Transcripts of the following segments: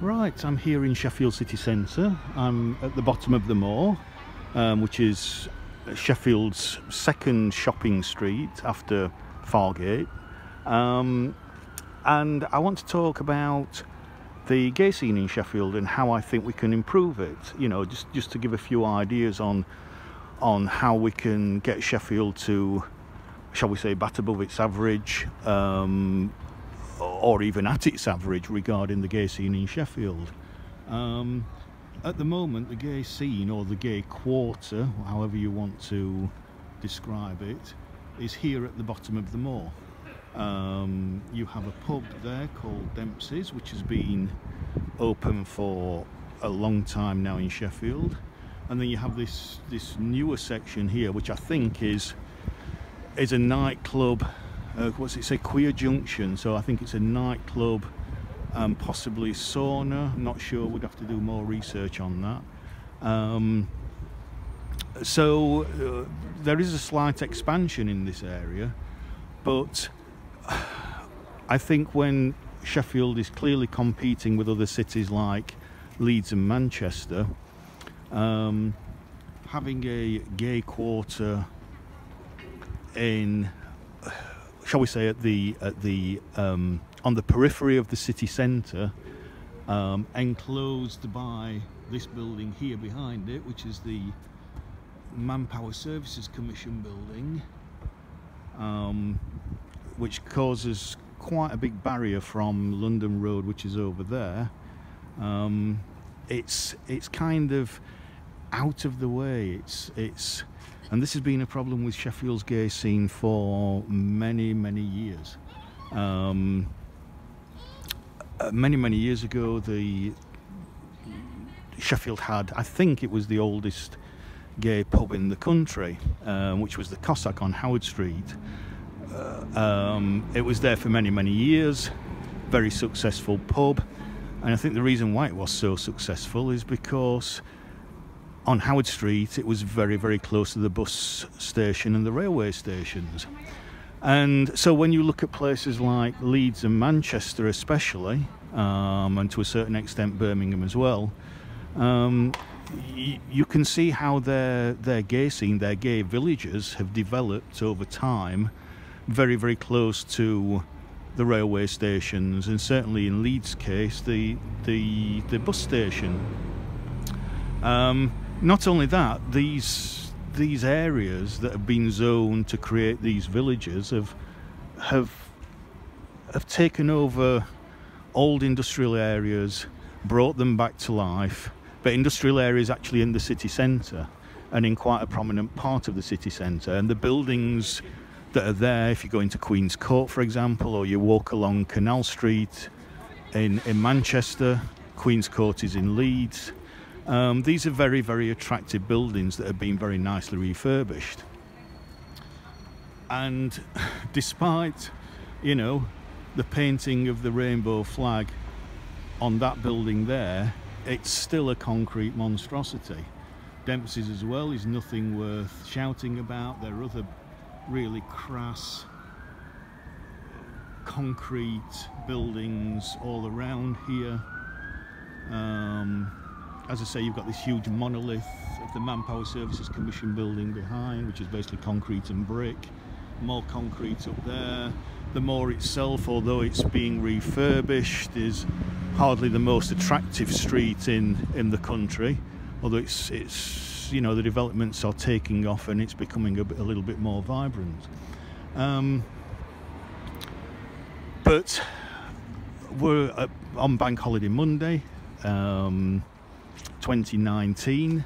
Right, I'm here in Sheffield city centre. I'm at the bottom of the Moor, which is Sheffield's second shopping street after Fargate. And I want to talk about the gay scene in Sheffield and how I think we can improve it. You know, just to give a few ideas on how we can get Sheffield to, shall we say, bat above its average, or even at its average regarding the gay scene in Sheffield. At the moment, the gay scene, or the gay quarter, however you want to describe it, is here at the bottom of the Moor. You have a pub there called Dempsey's, which has been open for a long time now in Sheffield, and then you have this newer section here, which I think is a nightclub. What's it say? Queer Junction. So I think it's a nightclub, possibly sauna. I'm not sure. We'd have to do more research on that. So there is a slight expansion in this area, but I think when Sheffield is clearly competing with other cities like Leeds and Manchester, having a gay quarter in, shall we say, on the periphery of the city centre, enclosed by this building here behind it, which is the Manpower Services Commission building, which causes quite a big barrier from London Road, which is over there. It's kind of out of the way. And this has been a problem with Sheffield's gay scene for many years. Many years ago, Sheffield had, I think it was the oldest gay pub in the country, which was the Cossack on Howard Street. It was there for many years, very successful pub, and I think the reason why it was so successful is because on Howard Street it was very close to the bus station and the railway stations. And so when you look at places like Leeds and Manchester especially, and to a certain extent Birmingham as well, you can see how their gay scene, their gay villages have developed over time very close to the railway stations, and certainly in Leeds' case the bus station. Not only that, these areas that have been zoned to create these villages have taken over old industrial areas, brought them back to life, but industrial areas actually in the city centre and in quite a prominent part of the city centre. And the buildings that are there, if you go into Queen's Court, for example, or you walk along Canal Street in Manchester, Queen's Court is in Leeds. These are very attractive buildings that have been very nicely refurbished. And despite, you know, the painting of the rainbow flag on that building there, it's still a concrete monstrosity. Dempsey's as well is nothing worth shouting about. There are other really crass concrete buildings all around here. As I say, you've got this huge monolith of the Manpower Services Commission building behind, which is basically concrete and brick. More concrete up there. The Moor itself, although it's being refurbished, is hardly the most attractive street in the country. Although it's you know, the developments are taking off and it's becoming a little bit more vibrant. But we're on Bank Holiday Monday, 2019,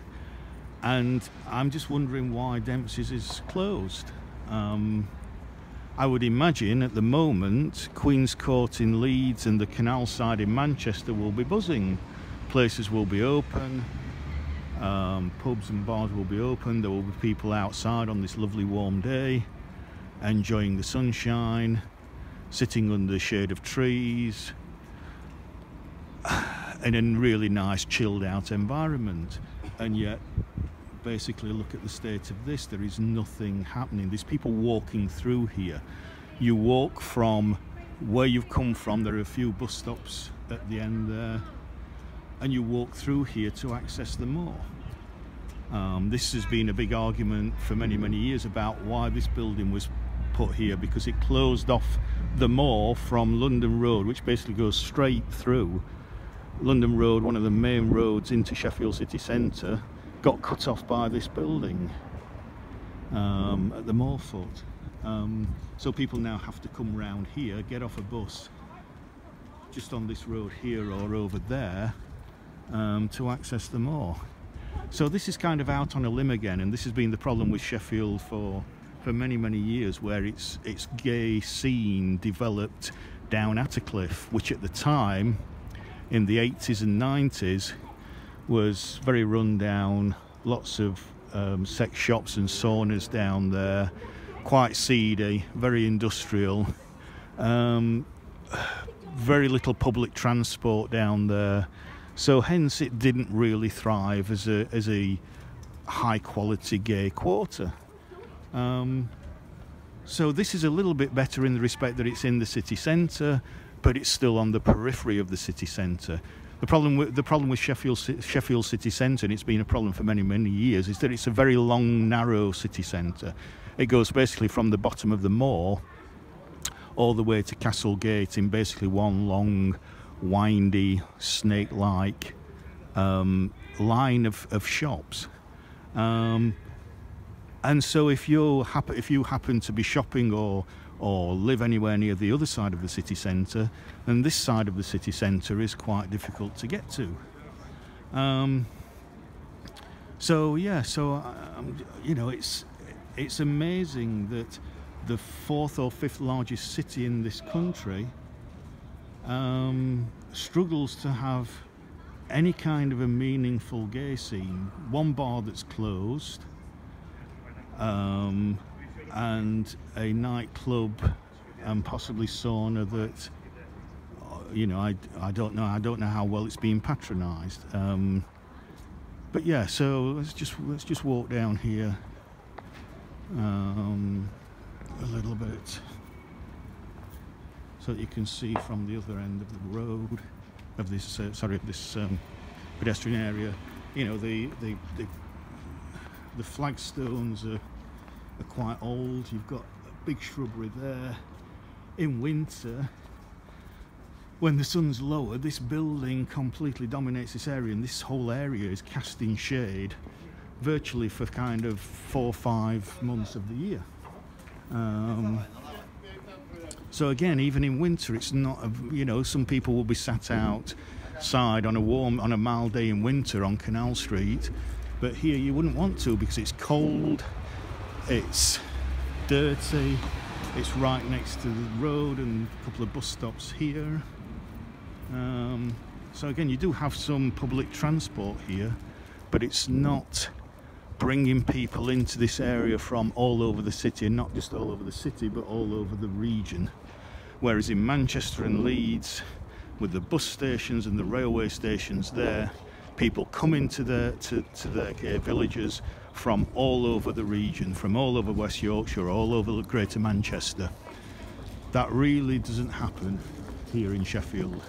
and I'm just wondering why Dempsey's is closed. I would imagine at the moment Queen's Court in Leeds and the Canal Side in Manchester will be buzzing. Places will be open, pubs and bars will be open, there will be people outside on this lovely warm day enjoying the sunshine, sitting under the shade of trees in a really nice chilled out environment. And yet basically look at the state of this, there is nothing happening. There's people walking through here. You walk from where you've come from, there are a few bus stops at the end there, and you walk through here to access the Moor. This has been a big argument for many years about why this building was put here, because it closed off the Moor from London Road, which basically goes straight through London Road, one of the main roads into Sheffield city centre, got cut off by this building at the Moor foot. So people now have to come round here, get off a bus just on this road here or over there to access the Moor. So this is kind of out on a limb again, and this has been the problem with Sheffield for many years, where its gay scene developed down Attercliffe, which at the time in the 80s and 90s was very run down, lots of sex shops and saunas down there, quite seedy, very industrial, very little public transport down there, so hence it didn't really thrive as a high quality gay quarter. So this is a little bit better in the respect that it's in the city centre, but it's still on the periphery of the city centre. The problem with Sheffield city centre, and it's been a problem for many years, is that it's a very long, narrow city centre. It goes basically from the bottom of the Moor all the way to Castlegate in basically one long, windy, snake-like line of shops. And so if you happen to be shopping or live anywhere near the other side of the city centre, then this side of the city centre is quite difficult to get to. So yeah, you know, it's amazing that the fourth or fifth largest city in this country struggles to have any kind of a meaningful gay scene. One bar that's closed, and a nightclub and possibly sauna that, you know, I don't know how well it's being patronised. But yeah, so let's just walk down here a little bit, so that you can see from the other end of the road of this pedestrian area. You know, the flagstones are quite old. You've got a big shrubbery there. In winter, when the sun's lower, this building completely dominates this area, and this whole area is cast in shade virtually for kind of 4 or 5 months of the year. So again, even in winter, it's not, you know, some people will be sat outside on a mild day in winter on Canal Street, but here you wouldn't want to, because it's cold, it's dirty, it's right next to the road and a couple of bus stops here. So again, you do have some public transport here, but it's not bringing people into this area from all over the city, and not just all over the city, but all over the region. Whereas in Manchester and Leeds, with the bus stations and the railway stations there, people come into their gay villages from all over the region, from all over West Yorkshire, all over Greater Manchester. That really doesn't happen here in Sheffield.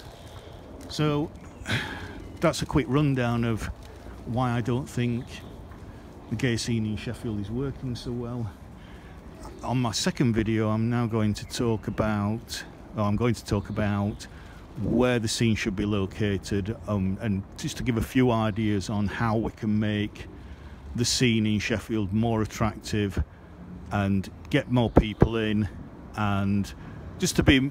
So that's a quick rundown of why I don't think the gay scene in Sheffield is working so well. On my second video, I'm going to talk about where the scene should be located, and just to give a few ideas on how we can make the scene in Sheffield more attractive and get more people in, and just to be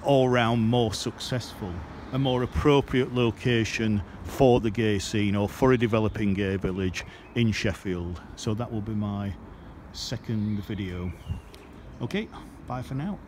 all round more successful, a more appropriate location for the gay scene or for a developing gay village in Sheffield. So that will be my second video. Okay, bye for now.